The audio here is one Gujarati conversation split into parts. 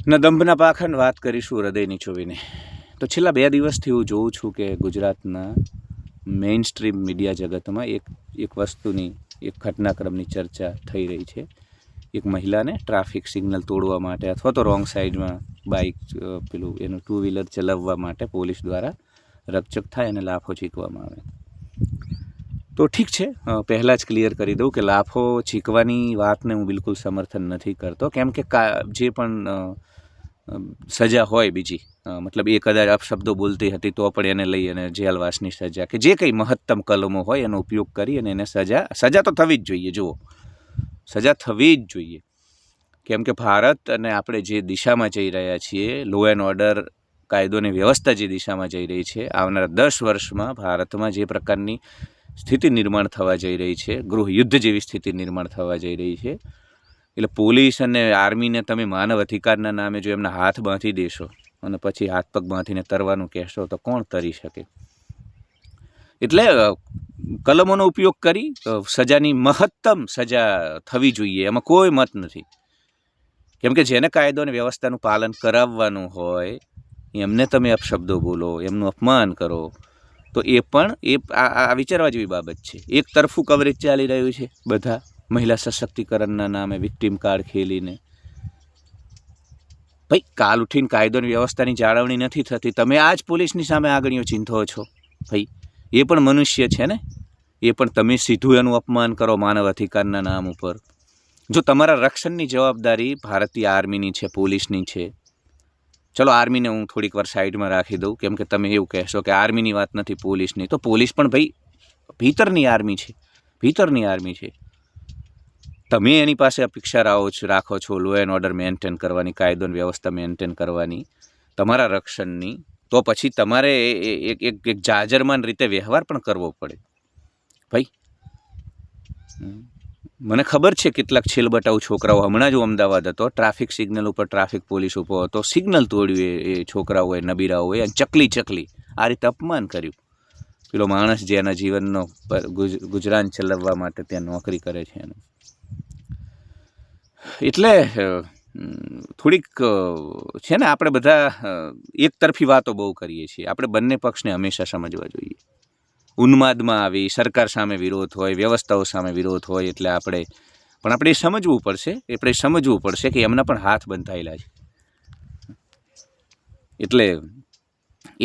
ન દંભના પાખંડ વાત કરીશું હૃદયની ચોવીને. તો છેલ્લા 2 દિવસથી હું જોઉં છું કે ગુજરાતના મેઇન સ્ટ્રીમ મીડિયા જગતમાં એક વસ્તુની, એક ઘટનાક્રમની ચર્ચા થઈ રહી છે. એક મહિલાને ટ્રાફિક સિગ્નલ તોડવા માટે અથવા તો રોંગ સાઈડમાં બાઇક એનું 2 વ્હીલર ચલાવવા માટે પોલીસ દ્વારા રકચક થાય અને લાફો ચીકવામાં આવે. તો ઠીક છે, પહેલાં જ ક્લિયર કરી દઉં કે લાફો ચીકવાની વાતને હું બિલકુલ સમર્થન નથી કરતો, કેમ કે જે પણ સજા હોય બીજી, મતલબ એ કદાચ અપશબ્દો બોલતી હતી તો પણ એને લઈ અને જેલવાસની સજા કે જે કંઈ મહત્તમ કલમો હોય એનો ઉપયોગ કરી અને એને સજા તો થવી જ જોઈએ. જુઓ, સજા થવી જ જોઈએ, કેમ કે ભારત અને આપણે જે દિશામાં જઈ રહ્યા છીએ, લો એન્ડ ઓર્ડર, કાયદો અને વ્યવસ્થા જે દિશામાં જઈ રહી છે, આવનારા 10 વર્ષમાં ભારતમાં જે પ્રકારની સ્થિતિ નિર્માણ થવા જઈ રહી છે, ગૃહ યુદ્ધ જેવી સ્થિતિ નિર્માણ થવા જઈ રહી છે. એટલે પોલીસ અને આર્મીને તમે માનવ અધિકારના નામે જો એમના હાથ બાંધી દેશો અને પછી હાથ પગ બાંધીને તરવાનું કહેશો તો કોણ તરી શકે? એટલે કલમોનો ઉપયોગ કરી સજાની મહત્તમ સજા થવી જોઈએ, એમાં કોઈ મત નથી. કેમ કે જેને કાયદો અને વ્યવસ્થાનું પાલન કરાવવાનું હોય એમને તમે અપશબ્દો બોલો, એમનું અપમાન કરો, તો એ પણ આ વિચારવા જેવી બાબત છે. એક તરફું કવરેજ ચાલી રહ્યું છે બધા મહિલા સશક્તિકરણના નામે વિક્ટીમ કાર્ડ ખેલીને. ભાઈ, કાલ ઉઠીને કાયદો અને વ્યવસ્થાની જાળવણી નથી થતી, તમે આ જ પોલીસની સામે આગળીઓ ચીંધો છો. ભાઈ, એ પણ મનુષ્ય છે ને, એ પણ તમે સીધું એનું અપમાન કરો માનવ અધિકારના નામ ઉપર. જો તમારા રક્ષણની જવાબદારી ભારતીય આર્મીની છે, પોલીસની છે, ચલો આર્મીને હું થોડીક વાર સાઈડમાં રાખી દઉં, કેમ કે તમે એવું કહેશો કે આર્મીની વાત નથી, પોલીસની. તો પોલીસ પણ ભાઈ ભીતરની આર્મી છે, ભીતરની આર્મી છે. તમે એની પાસે અપેક્ષા રાખો છો લો એન્ડ ઓર્ડર મેન્ટેન કરવાની, કાયદો અને વ્યવસ્થા મેન્ટેન કરવાની, તમારા રક્ષણની, તો પછી તમારે એક જાજરમાન રીતે વ્યવહાર પણ કરવો પડે. ભાઈ, મને ખબર છે કેટલાક છેલબટાઉ છોકરાઓ, હમણાં જ હું અમદાવાદ હતો, ટ્રાફિક સિગ્નલ ઉપર ટ્રાફિક પોલીસ ઉપર હતો, સિગ્નલ તોડ્યું એ છોકરાઓએ, નબીરાઓએ, અને ચકલી આ રીતે અપમાન કર્યું. પેલો માણસ જે એના જીવનનો ગુજરાન ચલાવવા માટે ત્યાં નોકરી કરે છે એનું. એટલે થોડીક છે ને, આપણે બધા એક તરફી વાતો બહુ કરીએ છીએ. આપણે બંને પક્ષને હંમેશા સમજવા જોઈએ. ઉન્માદમાં આવી સરકાર સામે વિરોધ હોય, વ્યવસ્થાઓ સામે વિરોધ હોય, એટલે આપણે એ સમજવું પડશે કે એમના પણ હાથ બંધાયેલા છે. એટલે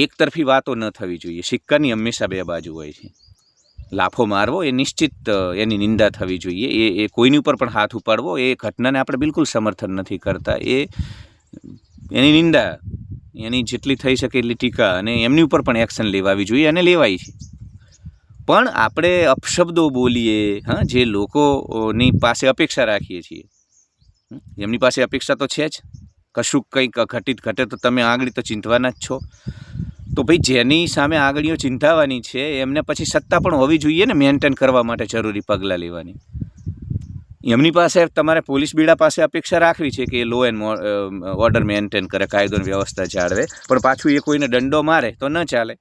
એક તરફી વાતો ન થવી જોઈએ. સિક્કાની હંમેશા 2 બાજુ હોય છે. લાફો મારવો એ નિશ્ચિત એની નિંદા થવી જોઈએ. એ કોઈની ઉપર પણ હાથ ઉપાડવો, એ ઘટનાને આપણે બિલકુલ સમર્થન નથી કરતા. એની નિંદા, એની જેટલી થઈ શકે એટલી ટીકા, અને એમની ઉપર પણ એક્શન લેવાવી જોઈએ, અને લેવાય છે. પણ આપણે અપશબ્દો બોલીએ, જે લોકોની પાસે અપેક્ષા રાખીએ છીએ, એમની પાસે અપેક્ષા તો છે જ, કશુંક કંઈક ઘટે તો તમે આગળ તો ચીંધવાના જ છો. તો ભાઈ, જેની સામે આગળીઓ ચિંતાવાની છે એમને પછી સત્તા પણ હોવી જોઈએ ને મેન્ટેન કરવા માટે જરૂરી પગલાં લેવાની. એમની પાસે, તમારે પોલીસ બીડા પાસે અપેક્ષા રાખવી છે કે એ લો એન્ડ ઓર્ડર મેન્ટેન કરે, કાયદો અને વ્યવસ્થા જાળવે, પણ પાછું એ કોઈને દંડો મારે તો ન ચાલે.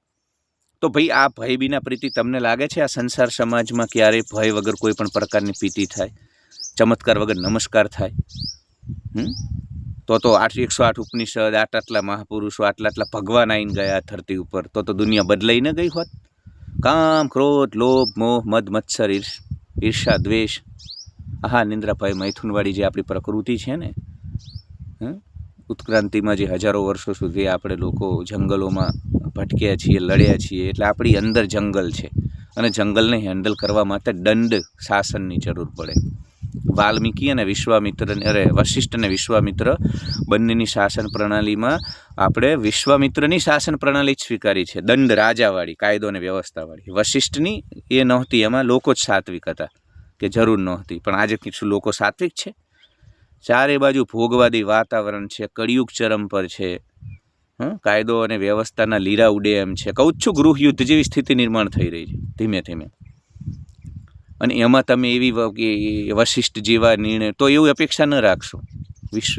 તો ભાઈ, આ ભય વિના પ્રીતિ, તમને લાગે છે આ સંસાર સમાજમાં ક્યારેય ભય વગર કોઈ પણ પ્રકારની પ્રીતિ થાય? ચમત્કાર વગર નમસ્કાર થાય? તો 108 ઉપનિષદ, આટલા મહાપુરુષો, આટલા ભગવાન આવીને ગયા ધરતી ઉપર, તો દુનિયા બદલાઈ ન ગઈ હોત? કામ, ક્રોધ, લોભ, મોહ, મદ, મત્સર, ઈર્ષા, દ્વેષ, નિંદ્રા, ભય, મૈથુનવાળી જે આપણી પ્રકૃતિ છે ને, ઉત્ક્રાંતિમાં જે હજારો વર્ષો સુધી આપણે લોકો જંગલોમાં ભટક્યા છીએ, લડ્યા છીએ, એટલે આપણી અંદર જંગલ છે, અને જંગલને હેન્ડલ કરવા માટે દંડ શાસનની જરૂર પડે. વાલ્મીકી અને વશિષ્ઠ અને વિશ્વામિત્ર બંનેની શાસન પ્રણાલીમાં આપણે વિશ્વામિત્રની શાસન પ્રણાલી જ સ્વીકારી છે, દંડ રાજાવાળી, કાયદો અને વ્યવસ્થાવાળી. વશિષ્ઠની એ નહોતી, એમાં લોકો જ સાત્વિક હતા, કે જરૂર નહોતી. પણ આજે શું લોકો સાત્વિક છે? ચારે બાજુ ભોગવાદી વાતાવરણ છે, કળિયુગ ચરમ પર છે, કાયદો અને વ્યવસ્થાના લીરા ઉડે એમ છે. કહું છું, ગૃહ યુદ્ધ જેવી સ્થિતિ નિર્માણ થઈ રહી છે ધીમે ધીમે. અને એમાં તમે એવી વશિષ્ઠ જેવા નિર્ણય, તો એવું અપેક્ષા ન રાખશો.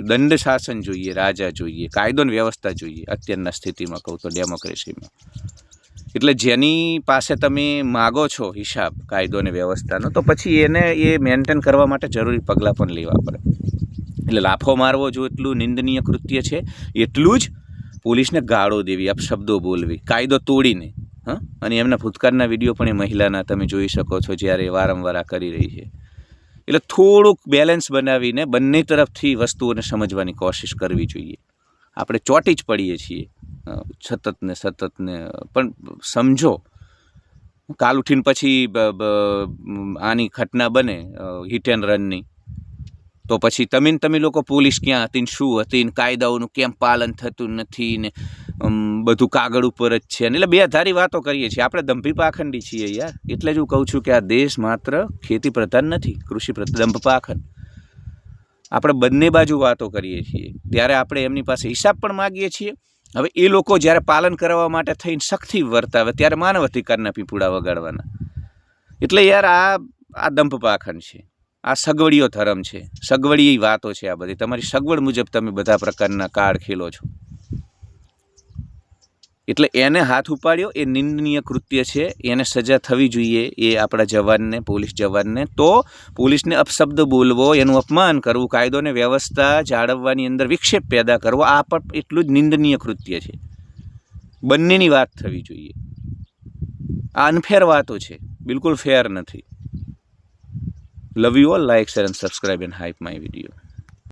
દંડ શાસન જોઈએ, રાજા જોઈએ, કાયદો અને વ્યવસ્થા જોઈએ અત્યારના સ્થિતિમાં, કહું તો ડેમોક્રેસીમાં. એટલે જેની પાસે તમે માગો છો હિસાબ કાયદો અને વ્યવસ્થાનો, તો પછી એને એ મેન્ટેન કરવા માટે જરૂરી પગલાં પણ લેવા પડે. એટલે લાફો મારવો જો એટલું નિંદનીય કૃત્ય છે, એટલું જ પોલીસને ગાળો દેવી, અપશબ્દો બોલવી, કાયદો તોડીને. અને એમના ભૂતકાળના વિડીયો પણ એ મહિલાના તમે જોઈ શકો છો, જ્યારે વારંવાર આ કરી રહી છે. એટલે થોડુંક બેલેન્સ બનાવીને બંને તરફથી વસ્તુઓને સમજવાની કોશિશ કરવી જોઈએ. આપણે ચોંટી જ પડીએ છીએ સતતને, પણ સમજો, કાલ ઉઠીને પછી આની ઘટના બને હિટ એન્ડ રનની, તો પછી તમે લોકો પોલીસ ક્યાં હતી ને શું હતી ને કાયદાઓનું કેમ પાલન થતું નથી ને બધું કાગળ ઉપર જ છે. એટલે બે ધારી વાતો કરીએ છીએ. આપણે દંભી પાખંડી છીએ યાર. એટલે જ હું કહું છું કે આ દેશ માત્ર ખેતી પ્રધાન નથી, કૃષિ પ્રધાન, દંભ પાખંડ. આપણે બંને બાજુ વાતો કરીએ છીએ, ત્યારે આપણે એમની પાસે હિસાબ પણ માગીએ છીએ. હવે એ લોકો જ્યારે પાલન કરવા માટે થઈને સખ્તી વર્તાવે ત્યારે માનવ અધિકારના પીપુડા વગાડવાના. એટલે યાર આ દંભ પાખંડ છે, આ સગવડીયો ધર્મ છે, સગવડી વાતો છે. આ બધી તમારી સગવડ મુજબ તમે બધા પ્રકારના કાર્ડ ખેલો છો. એટલે એને હાથ ઉપાડ્યો એ નિંદનીય કૃત્ય છે, એને સજા થવી જોઈએ. એ આપણા જવાનને, પોલીસ જવાનને. તો પોલીસને અપશબ્દ બોલવો, એનું અપમાન કરવું, કાયદોને વ્યવસ્થા જાળવવાની અંદર વિક્ષેપ પેદા કરવો, આ પણ એટલું જ નિંદનીય કૃત્ય છે. બંનેની વાત થવી જોઈએ. આ અનફેર વાતો છે, બિલકુલ ફેર નથી. Love you all. Like, share and subscribe and hype my video.